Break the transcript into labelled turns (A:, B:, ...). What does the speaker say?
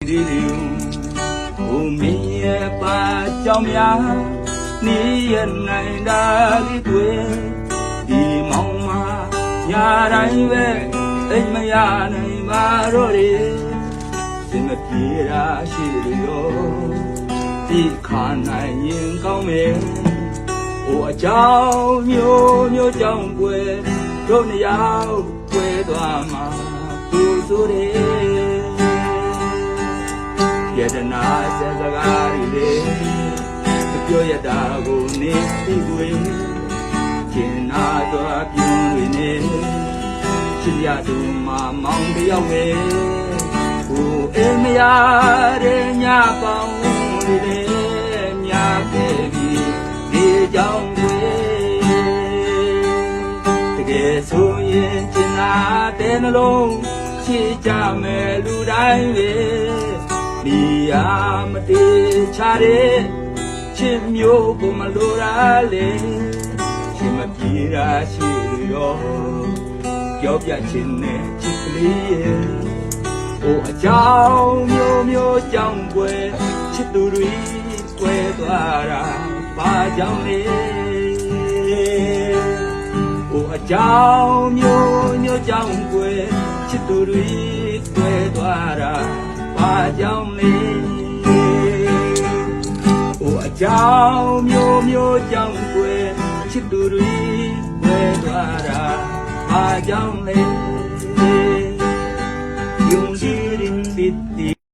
A: ဒီလူမင်းရဲ့ပါကြောင့်များနေရနိုင်တာဒီတွေ့ဒီမောင်မညာတိုင်းပဲအိမ်မရနိုင်ပါတော့လေစင်မပြေတာရှိလို့ရောဒီခါနိုင်ရင်ကောင်းမယ်ဟိုအကြောင်းမျိုးကြောင့်ွယ်တို့နှစ်ယောက်ွယ်သွားမှာသူဆိုတယ်ယတနာစစကားတွေပြောရတာကိုနေပြီးွယ်ကျင်နာတော့ပြင်းတွေနေချစ်ရသူမမောင်တယောက်ပဲဟိုအိမ်မရတဲ့ညပေါင်းတွေမြားခဲ့ပြီးဒီကြောင့်ွယ်တကယ်ဆိုရင်ကျင်နာတဲ့နှလုံးချစ်ကြမယ်လူတိုင်းပဲဒီအာမတေချတဲ့ချစ်မျိုးကိုမလိုရလေချစ်မပြေတာရှိတော့ပြောပြချင်တဲ့ချစ်ကလေးရဲ့ဟိုအကြောင်းမျိုးကြောင့်ွယ်ချစ်သူတွေွယ်သွားတာဘာကြောင့်လဲဟိုအကြောင်းမျိုးကြောင့်ွယ်ချစ်သူတွေွယ်သွားတာဘာကြောင့်လဲအကြောင်းမျိုးကြောင့်ွယ်ချစ်သူတွေွယ်သွားတာအားကြောင့်လဲ